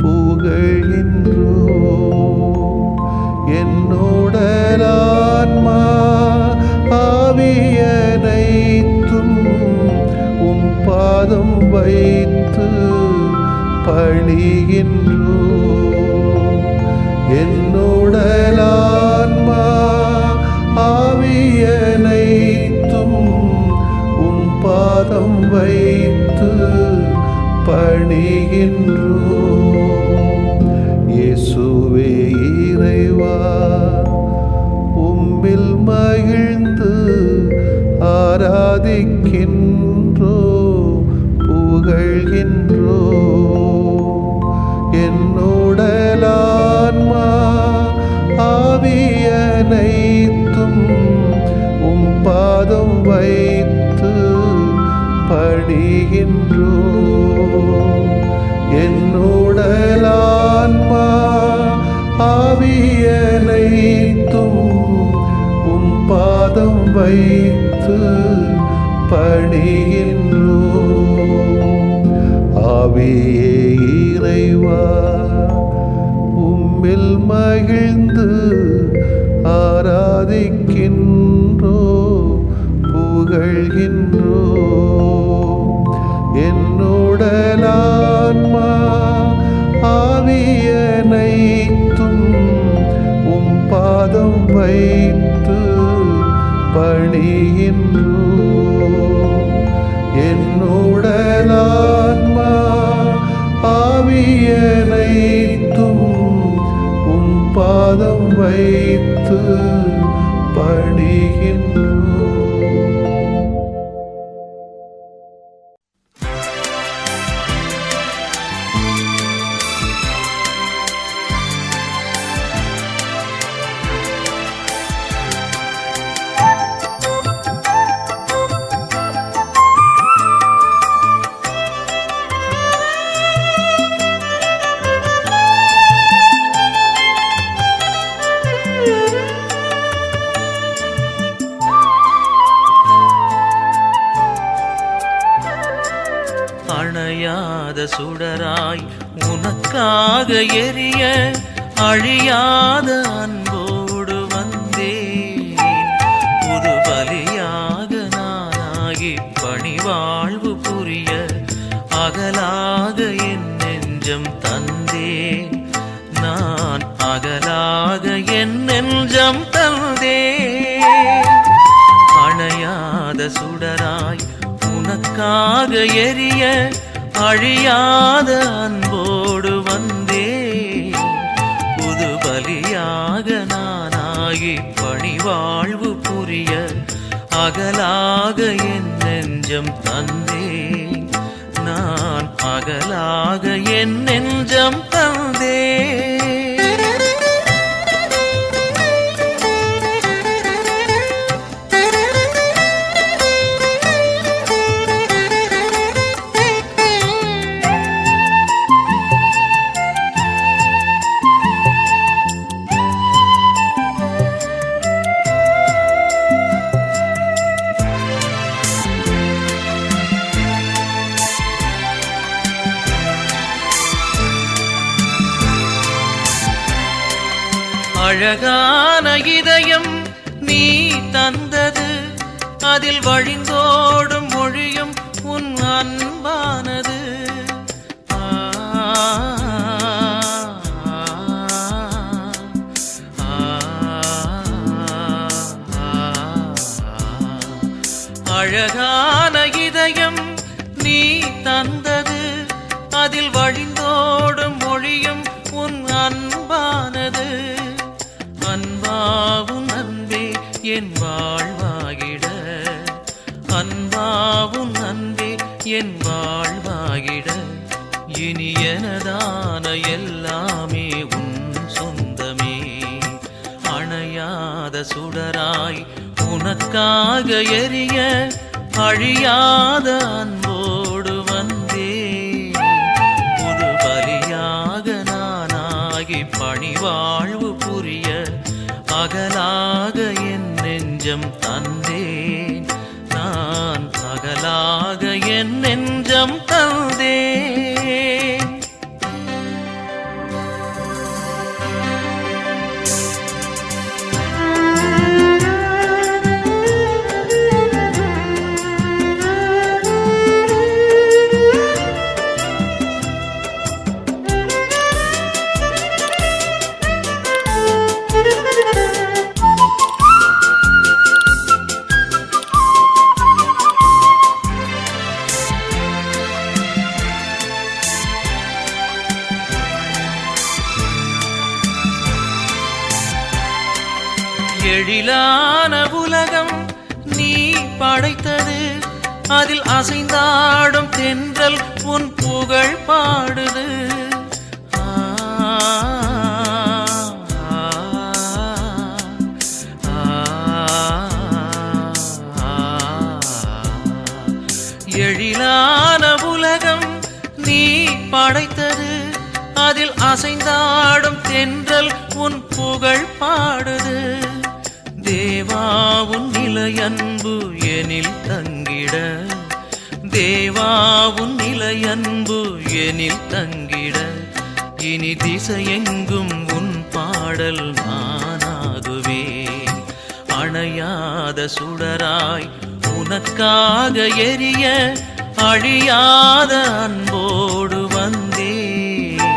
புகழ்கின்றோ என்னுடலான்மா ஆவியனைத்தும் உம் பாதம் வைத்து பணிகின்றோ என்னுடலான்மா ஆவியனைத்தும் உம் பாதம் வைத்து பணிகின்றோ இயேசுவே இறைவா உம்மில் மகிழ்ந்து ஆராதிக்கின்றோ புகழ்கின்றோ என்னுடலான்மா ஆவியனைத்தும் உம் பாதம் வைத்து பணிகின்றோ என்னுடலான்மா ஆவியனைத்தும் உம் பாதம் வைத்து பணிகின்றோ ஆவியே இறைவா உம்மில் மகிழ்ந்து ஆராதிக்கின்றோ புகழ்கின்றோ என்னுடலான்மா ஆவியனைத்தும் உம் பாதம் வைத்து பணிகின்றோ என்னுடலான்மா ஆவியனைத்தும் உம் பாதம் வைத்து பணிகின்றோ. அணையாத சுடராய் உனக்காக எரிய அழியாத அன்போடு வந்தேன். புது பலியாக நானாகி பணிவாழ்வு புரிய அகலாக என் நெஞ்சம் தந்தேன். நான் அகலாக என் நெஞ்சம் தந்தேன். அணையாத சுடராய் உனக்காக எரிய அழியாத அன்போடு வந்தேன். புது பலியாக நானாகி பணிவாழ்வு புரிய அகலாக என் நெஞ்சம் தந்தேன். நான் அகலாக என் நெஞ்சம் தந்தேன். அழகான இதயம் நீ தந்தது, அதில் வழிந்தோடும் மொழியும் உன் அன்பானது. அழகான இதயம் நீ தந்தது, அதில் வழிந்தோடும் மொழியும் உன் அன்பானது. அன்பாவும் அன்பே என் வாழ்வாகிட, அன்பாவும் அன்பே என் வாழ்வாகிட, இனி எனதான எல்லாமே உன் சொந்தமே. அணையாத சுடராய் உனக்காக எரிய அழியாத அன்போடு வந்தேன். புது பலியாக நானாகி பணிவாழ்வு புரிய அகலாக என் நெஞ்சம் தந்தேன். நான் அகலாக என் நெஞ்சம் தந்தேன். எழிலான உலகம் நீ படைத்தது, அதில் அசைந்தாடும் தென்றல் உன் புகழ் பாடுது. எழிலான உலகம் நீ படைத்தது, அதில் அசைந்தாடும் தென்றல் உன் புகழ் பாடுது. தேவா உன் நிலையன்பு எனில் தங்கிட, தேவா உன் நிலையன்பு எனில் தங்கிட, இனி திசையெங்கும் உன் பாடல் நானாகுவேன். அணையாத சுடராய் உனக்காக எரிய, அழியாத அன்போடு வந்தேன்.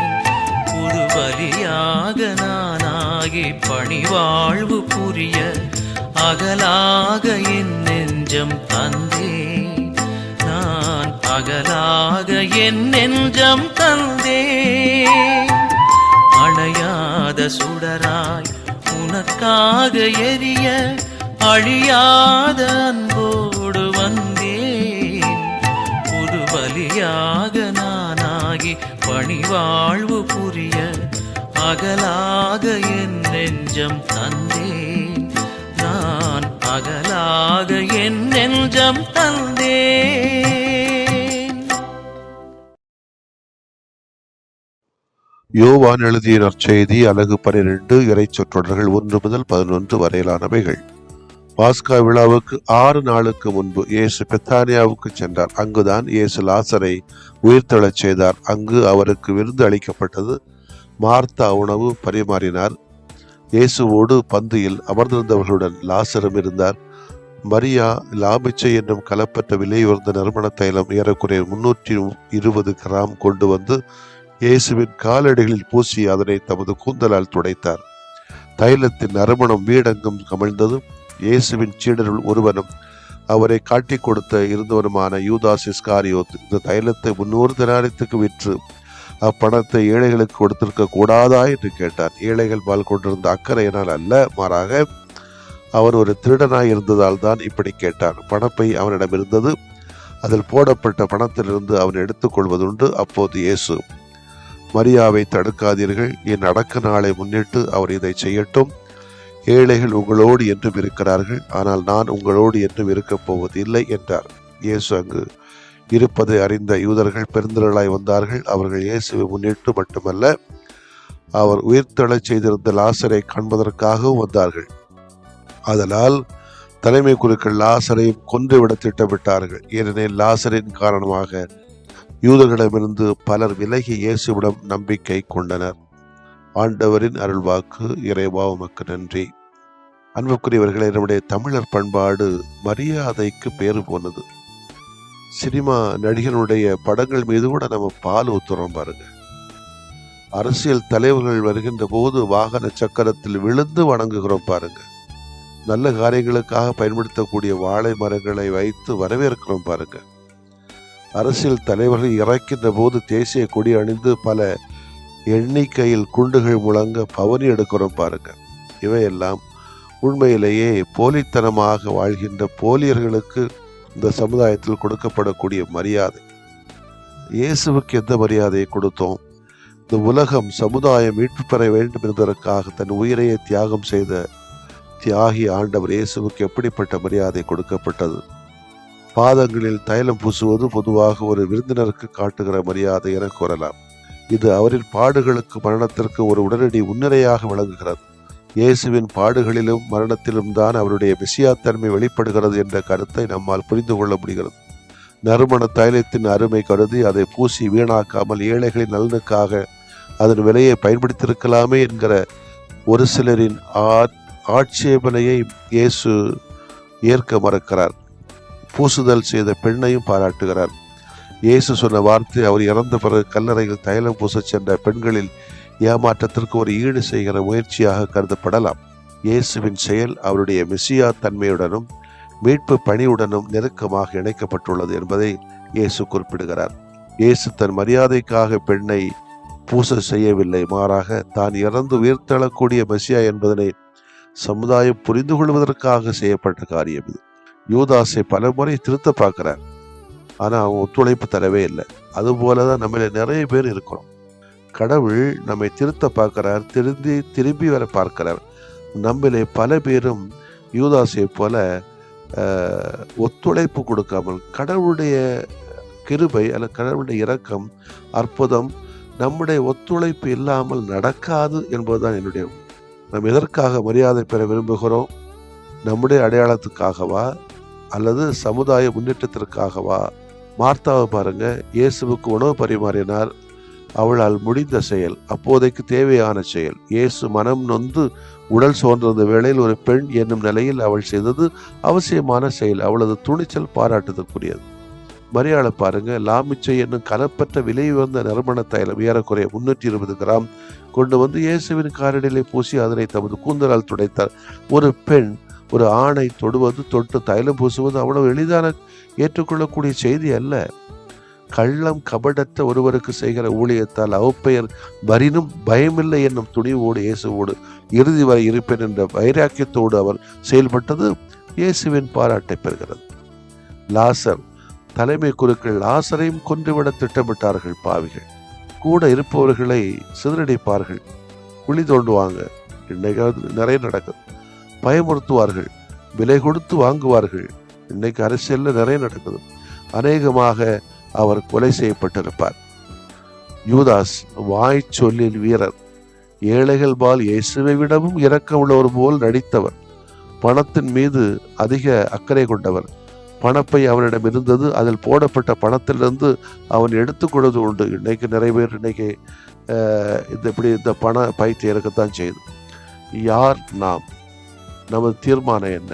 புது பலியாக நானாகி பணிவாழ்வு புரிய, அகலாக என் நெஞ்சம் தந்தேன். நான் அகலாக என் நெஞ்சம் தந்தேன். அணையாத சுடராய் உனக்காக எரிய, அழியாத அன்போடு வந்தேன். புது பலியாக நானாகி பணிவாழ்வு புரிய, அகலாக என் நெஞ்சம் தந்தேன். நான் அகலாக என் நெஞ்சம் தந்தேன். யோவான் எழுதிய நற்செய்தி அலகு 12 இறைச்சொற்றொடர்கள் 1 முதல் 11 வரையிலானவைகள். பாஸ்கா விழாவுக்கு 6 நாளுக்கு முன்பு இயேசு பெத்தானியாவுக்கு சென்றார். அங்குதான் இயேசு லாசரை உயிர்த்தெழச் செய்தார். அங்கு அவருக்கு விருந்து அளிக்கப்பட்டது. மார்த்தா உணவு பரிமாறினார். இயேசுவோடு பந்தியில் அமர்ந்திருந்தவர்களுடன் லாசரும் இருந்தார். மரியா லாமிச்சை என்னும் கலப்பற்ற விலையுயர்ந்த நறுமண தைலம் ஏறக்குறைய 320 கிராம் கொண்டு வந்து இயேசுவின் காலடிகளில் பூசி அதனை தமது கூந்தலால் துடைத்தார். தைலத்தின் நறுமணம் வீடெங்கும் கமிழ்ந்தது. இயேசுவின் சீடருள் ஒருவனும் அவரை காட்டிக் கொடுத்த இருந்தவனுமான யூதாஸ் இஸ்காரியோத் இந்த தைலத்தை 300 தெனாரியத்துக்கு விற்று அப்பணத்தை ஏழைகளுக்கு கொடுத்திருக்க கூடாதா என்று கேட்டார். ஏழைகள் பால் கொண்டிருந்த அக்கறையினால் அல்ல, மாறாக அவன் ஒரு திருடனாய் இருந்ததால் தான் இப்படி கேட்டான். பணப்பை அவனிடம் இருந்தது. அதில் போடப்பட்ட பணத்திலிருந்து அவன் எடுத்துக்கொள்வதுண்டு. அப்போது இயேசு, மரியாவை தடுக்காதீர்கள், என் அடக்க நாளை முன்னிட்டு அவர் இதை செய்யட்டும். ஏழைகள் உங்களோடு என்றும் இருக்கிறார்கள், ஆனால் நான் உங்களோடு என்றும் இருக்கப் போவது இல்லை என்றார். இயேசு அங்கு இருப்பதை அறிந்த யூதர்கள் பெருந்திரளாய் வந்தார்கள். அவர்கள் இயேசுவை முன்னிட்டு மட்டுமல்ல, அவர் உயிர்த்தெழச் செய்திருந்த லாசரை காண்பதற்காகவும் வந்தார்கள். அதனால் தலைமை குருக்கள் லாசரையும் கொன்றுவிட திட்டமிட்டார்கள். ஏனெனில் லாசரின் காரணமாக யூதர்களிடமிருந்து பலர் விலகி இயேசுவிடம் நம்பிக்கை கொண்டனர். ஆண்டவரின் அருள்வாக்கு. இறைவா உமக்கு நன்றி. அன்புக்குரியவர்களே, நம்முடைய தமிழர் பண்பாடு மரியாதைக்கு பேரு போனது. சினிமா நடிகர்களுடைய படங்கள் மீது கூட நம்ம பால் ஊத்துறோம் பாருங்க. அரசியல் தலைவர்கள் வருகின்ற போது வாகன சக்கரத்தில் விழுந்து வணங்குகிறோம் பாருங்க. நல்ல காரியங்களுக்காக பயன்படுத்தக்கூடிய வாழை மரங்களை வைத்து வரவேற்கிறோம் பாருங்க. அரசியல் தலைவர்கள் இறக்கின்ற போது தேசிய கொடி அணிந்து பல எண்ணிக்கையில் குண்டுகள் முழங்க பவனி எடுக்கிறோம் பாருங்க. இவையெல்லாம் உண்மையிலேயே போலித்தனமாக வாழ்கின்ற போலியர்களுக்கு இந்த சமுதாயத்தில் கொடுக்கப்படக்கூடிய மரியாதை. இயேசுவுக்கு எந்த மரியாதையை கொடுத்தோம்? இந்த உலகம் சமுதாயம் மீட்பு பெற வேண்டும் என்பதற்காக தன் உயிரையே தியாகம் செய்த தியாகி ஆண்டவர் இயேசுவுக்கு எப்படிப்பட்ட மரியாதை கொடுக்கப்பட்டது? பாதங்களில் தைலம் பூசுவது பொதுவாக ஒரு விருந்தினருக்கு காட்டுகிற மரியாதை என கூறலாம். இது அவரின் பாடுகளுக்கு மரணத்திற்கு ஒரு உடனடி முன்னிரையாக விளங்குகிறது. இயேசுவின் பாடுகளிலும் மரணத்திலும் தான் அவருடைய மெசியாத்தன்மை வெளிப்படுகிறது என்ற கருத்தை நம்மால் புரிந்து கொள்ள முடிகிறது. நறுமண தைலத்தின் அருமை கருதி அதை பூசி வீணாக்காமல் ஏழைகளின் நலனுக்காக அதன் விலையை பயன்படுத்தியிருக்கலாமே என்கிற ஒரு சிலரின் ஆட்சேபனையை இயேசு ஏற்க மறுக்கிறார். பூசுதல் செய்த பெண்ணையும் பாராட்டுகிறார். இயேசு சொன்ன வார்த்தை அவர் இறந்த பிறகு கல்லறையில் தைலம் பூச சென்ற பெண்களில் ஏமாற்றத்திற்கு ஒரு ஈடு செய்கிற முயற்சியாக கருதப்படலாம். இயேசுவின் செயல் அவருடைய மெசியா தன்மையுடனும் மீட்பு பணியுடனும் நெருக்கமாக இணைக்கப்பட்டுள்ளது என்பதை இயேசு குறிப்பிடுகிறார். இயேசு தன் மரியாதைக்காக பெண்ணை பூச செய்யவில்லை, மாறாக தான் இறந்து உயிர்த்தெழக்கூடிய மெசியா என்பதனை சமுதாயம் புரிந்து கொள்வதற்காக செய்யப்பட்ட காரியம் இது. யூதாசை பல முறை திருத்த பார்க்கிறார், ஆனா அவன் ஒத்துழைப்பு தரவே இல்லை. அதுபோலதான் நம்மள நிறைய பேர் இருக்கிறோம். கடவுள் நம்மை திருத்த பார்க்கிறார், திரும்பி வர பார்க்கிறார். நம்மளே பல பேரும் யூதாசை போல ஒத்துழைப்பு கொடுக்காமல், கடவுளுடைய கிருபை அல்லது கடவுளுடைய இரக்கம், அற்புதம் நம்முடைய ஒத்துழைப்பு இல்லாமல் நடக்காது என்பதுதான் என்னுடைய. நாம் எதற்காக மரியாதை பெற விரும்புகிறோம்? நம்முடைய அடையாளத்துக்காகவா அல்லது சமுதாய முன்னேற்றத்திற்காகவா? மார்த்தாவை பாருங்க, இயேசுவுக்கு உணவு பரிமாறினார். அவளால் முடிந்த செயல், அப்போதைக்கு தேவையான செயல். இயேசு மனம் நொந்து உடல் சோர்ந்திருந்த வேளையில் ஒரு பெண் என்னும் நிலையில் அவள் செய்தது அவசியமான செயல். அவளது துணிச்சல் பாராட்டுதற்குரியது. மரியாதை பாருங்க, லாமிச்சை என்னும் கலப்பற்ற விலை உயர்ந்த நறுமண தைலம் ஏறக்குறைய 320 கிராம் கொண்டு வந்து இயேசுவின் காரடியிலே பூசி அதனை தமது கூந்தலால் துடைத்தார். ஒரு பெண் ஒரு ஆணை தொட்டு தைலம் பூசுவது அவ்வளவு எளிதான ஏற்றுக்கொள்ளக்கூடிய செய்தி அல்ல. கள்ளம் கபடற்ற ஒருவருக்கு செய்கிற ஊழியத்தால் அவப்பெயர் வரினும் பயமில்லை என்னும் துணிவோடு இயேசுவோடு இறுதி வரை இருப்பேன் என்ற வைராக்கியத்தோடு அவர் செயல்பட்டது இயேசுவின் பாராட்டை பெறுகிறது. லாசர், தலைமை குருக்கள் லாசரையும் கொன்றுவிட திட்டமிட்டார்கள். பாவிகள் கூட இருப்பவர்களை சிதறடிப்பார்கள், குழி தோண்டுவாங்க. இன்னைக்கு நிறைய நடக்குது. பயமுறுத்துவார்கள், விலை கொடுத்து வாங்குவார்கள். இன்னைக்கு அரசியல்ல நிறைய நடக்குது. அநேகமாக அவர் கொலை செய்யப்பட்டிருப்பார். யூதாஸ் வாய் சொல்லில் வீரர், ஏழைகள் பால் இயேசுவை விடவும் இரக்கம் உள்ளவர் போல் நடித்தவர், பணத்தின் மீது அதிக அக்கறை கொண்டவர். பணப்பை அவனிடம் இருந்தது, அதில் போடப்பட்ட பணத்திலிருந்து அவன் எடுத்துக்கொள்வது உண்டு. இன்னைக்கு நிறைய பேர் இன்னைக்கு இந்த பண பைத்தியம் இருக்கத்தான் செய்யுது. யார் நாம்? நமது தீர்மானம் என்ன?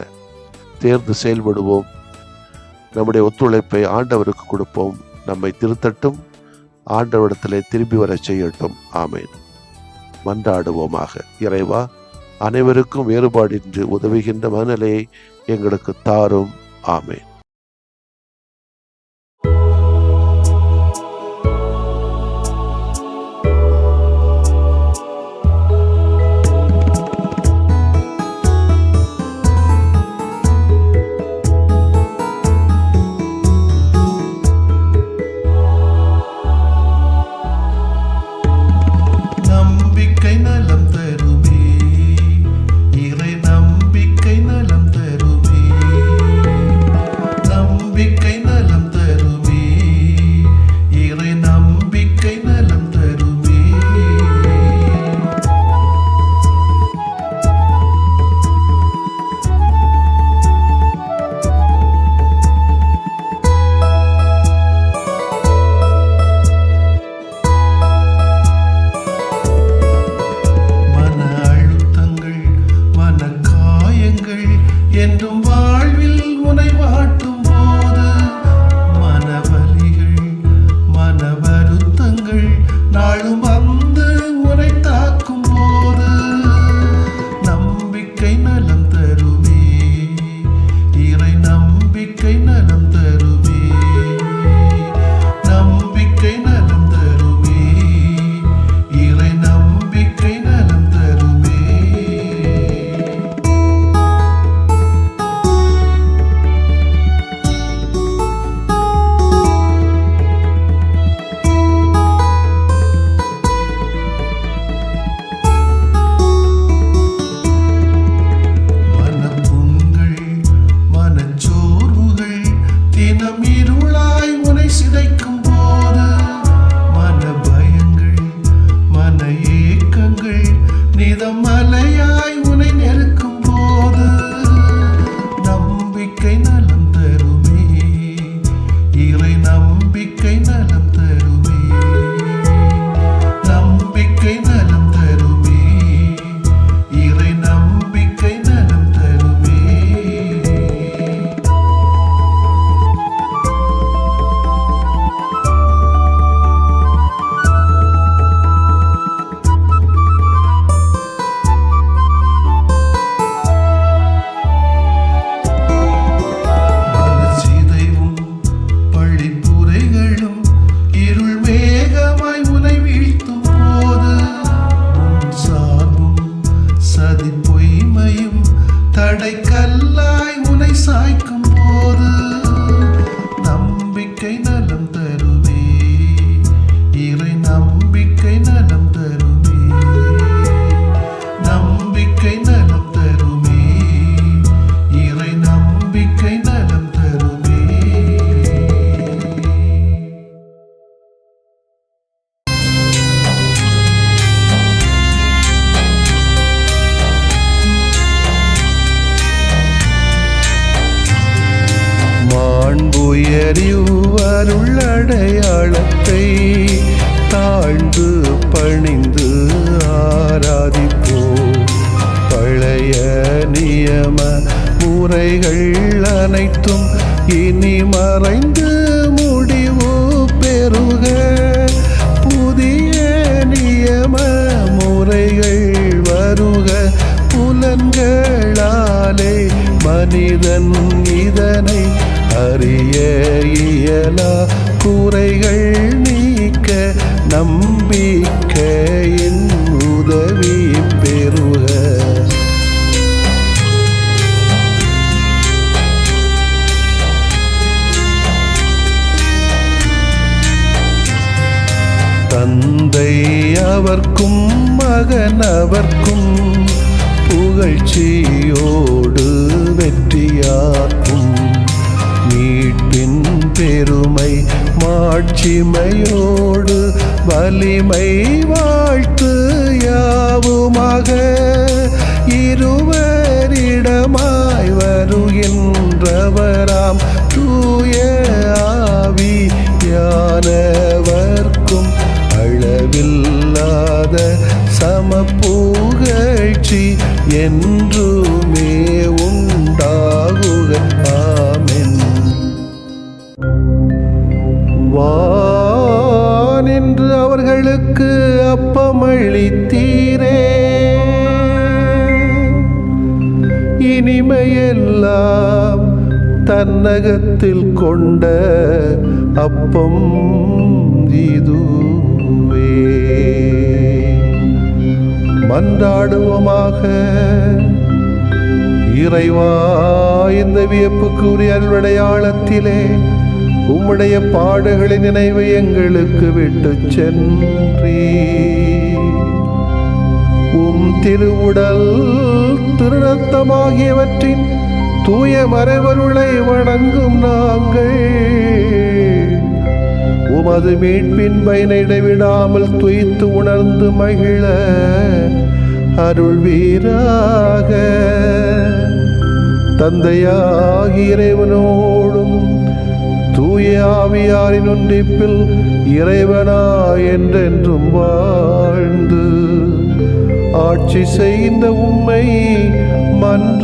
தேர்ந்து செயல்படுவோம். நம்முடைய ஒத்துழைப்பை ஆண்டவருக்கு கொடுப்போம். நம்மை திருத்தட்டும், ஆண்டவரிடத்திலே திரும்பி வர செய்யட்டும். ஆமேன். மன்றாடுவோமாக. இறைவா, அனைவருக்கும் வேறுபாடின்றி உதவுகின்ற மனநிலையை எங்களுக்கு தாரும். ஆமேன். தடைக்கல்லாய் உனை சாய்க்கும் போது நம்பிக்கை நலம் தருமே, இறை நம்பிக்கை நலம் தருமே, நம்பிக்கை நலம் தருமே, இறை நம்பிக்கை நலம் தருமே. மாண்புயரிவருள்ளடையாளத்தை தாழ்ந்து பணிந்து ஆராதிப்போம். பழைய நியம முறைகள் அனைத்தும் இனி மறைந்து முடிவு பெறுக. புதிய நியம முறைகள் வருக. புலன்களாலே மனிதன் இதனை அறிய இயலா. குறைகள் நீக்க நம்பிக்கையின் உதவி பெறுக. தந்தை அவர்க்கும் மகன் அவர்க்கும் புகழ்ச்சியோடு வெற்றியாக்கும். மீட்பின் பெருமை மாட்சிமையோடு வலிமை வாழ்த்து யாவுமாக. இருவரிடமாய் வருகின்றவராம் தூய ஆவியானவர்க்கும் அளவில்லாத சமப்புகழ்ச்சி என்றுமே உண்டாகுக. ஆமென். வானின்று அவர்களுக்கு அப்பமளித்தீரே, இனிமையெல்லாம் தன்னகத்தில் கொண்ட அப்பம் இதுவே. மன்றாடுவோமாக. இறைவா, இந்த வியப்புக்குரிய அருளடையாளத்திலே உம்முடைய பாடுகளின் நினைவை எங்களுக்கு விட்டு சென்றீ. உம் திருவுடல் திருரத்தமாகியவற்றின் தூய மறைவருளை வணங்கும் நாங்கள் உமது மீட்பின் பயனை இடைவிடாமல் துய்த்து உணர்ந்து மகிழ அருள்வீராக. தந்தையாகிய இறைவனோடும் தூய ஆவியாரின் ஒன்றிப்பில் இறைவனா என்றென்றும் வாழ்ந்து ஆட்சி செய்கின்ற உம்மை மன்றாடுகிறோம்.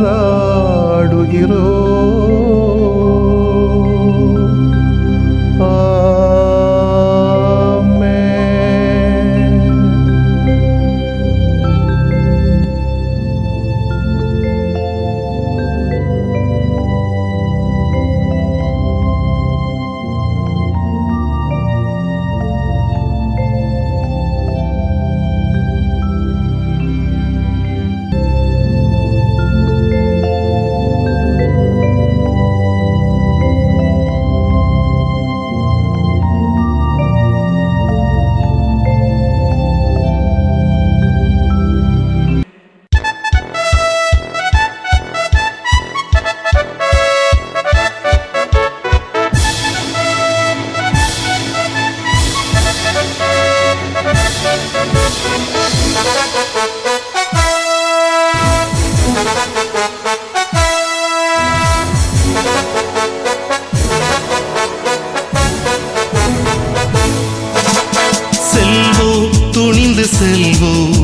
செல்வோம்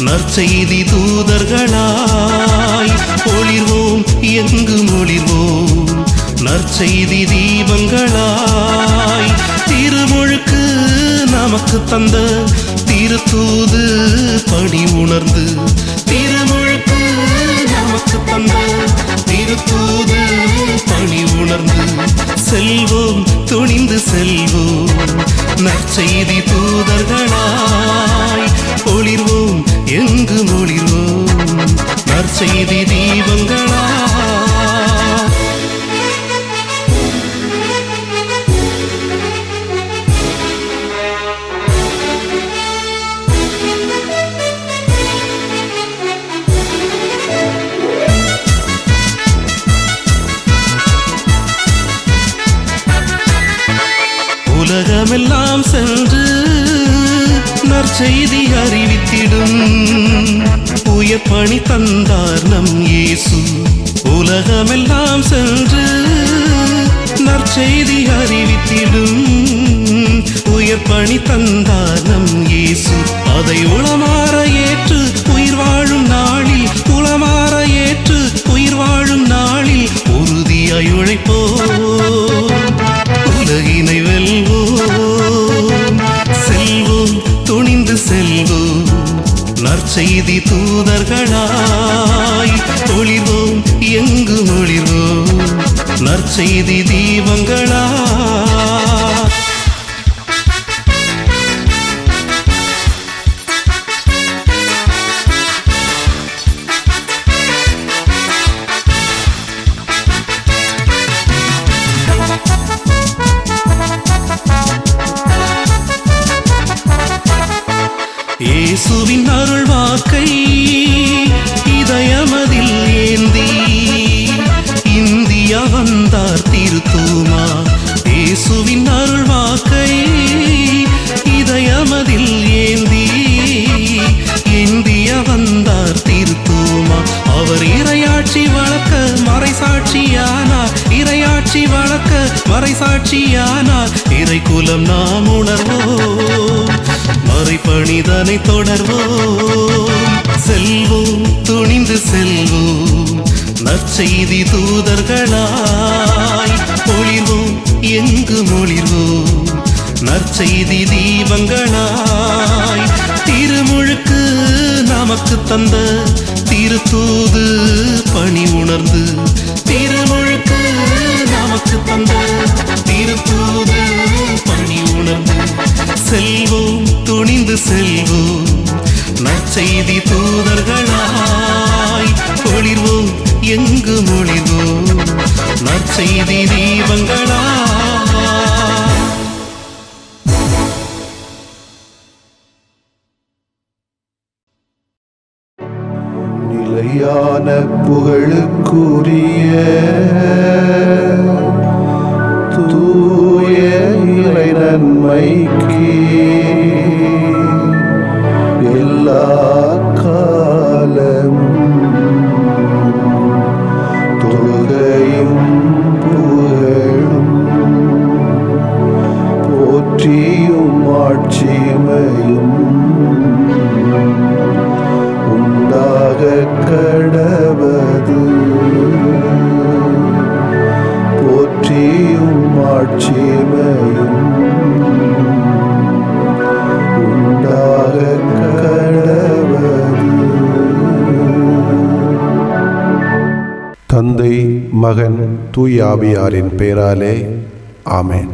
நற்செய்தி தூதர்களாய், ஒளிர்வோம் எங்கும் ஒளிர்வோம் நற்செய்தி தீபங்களாய். திருமுழுக்கு நமக்கு தந்த திருத்தூது பணி உணர்ந்து, திருமுழுக்கு நமக்கு தந்த திருத்தூது பணி உணர்ந்து செல்வோம், துணிந்து செல்வோம் நற்செய்தி தூதர்களாய், ஒளிர்வோம் எங்கும் ஒளிர்வோம் நற்செய்தி தீபங்களா. உலகமெல்லாம் சென்று நற்செய்தி அறிவித்திடும் உயர் பணி தந்தார் நம் இயேசு. உலகமெல்லாம் சென்று நற்செய்தி அறிவித்திடும் உயர் பணி தந்தார் நம் இயேசு. அதை உளமாற ஏற்று உயிர் வாழும் நாளில், உளமாற ஏற்று உயிர் வாழும் நாளில் உறுதியாய் உழைப்போம், உலகினை வெல்வோம், செல்வோம், துணிந்து செல்வோம், நற்செய்தி தூதர்களாய் ஒளிர்வோம், எங்கும் ஒளிர்வோம், நற்செய்தி தீபங்களா. இயேசுவின் அருள் வாக்கை இதயமதில் ஏந்தி இந்தியா வந்தார் திருத்தூமா. இயேசுவின் அருள் வாக்கை இதயமதில் ஏந்தி இந்தியா வந்தார் திருத்தூமா. அவர் இறையாட்சி வளர்க்க மறைசாட்சியானார், இறையாட்சி வளர்க்க மறைசாட்சியானார். இறைக்குலம் நாம் உணர்வோம், மறைபணிதனை தொடர்வோம், செல்வோம், துணிந்து செல்வோம், நற்செய்தி தூதர்களாய் ஒளிர்வோம், எங்கும் ஒளிர்வோம், நற்செய்தி தீபங்களாய். திருமுழுக்கு நமக்கு தந்த திருத்தூது பணி உணர்ந்து, திருமுழுக்கு நமக்கு தந்த திருத்தூது பணி உணர்ந்து, செல்வோம், துணிந்து செல்வோம், நற்செய்தி தூதர்களாய் ஒளிர்வோம், எங்கும் ஒளிர்வோம், நற்செய்தி தீபங்களா. நிலையான புகழுக்குரிய தூய இறை நன்மைக்கு எல்லா காலம் தொழுகையும் புகழும் போற்றியும் ஆட்சிமையும் உண்டாக கடவது. போற்றியும் ஆட்சிமையும் உண்டாக கடவது. தந்தை, மகன், தூய ஆவியாரின் பெயராலே ஆமென்.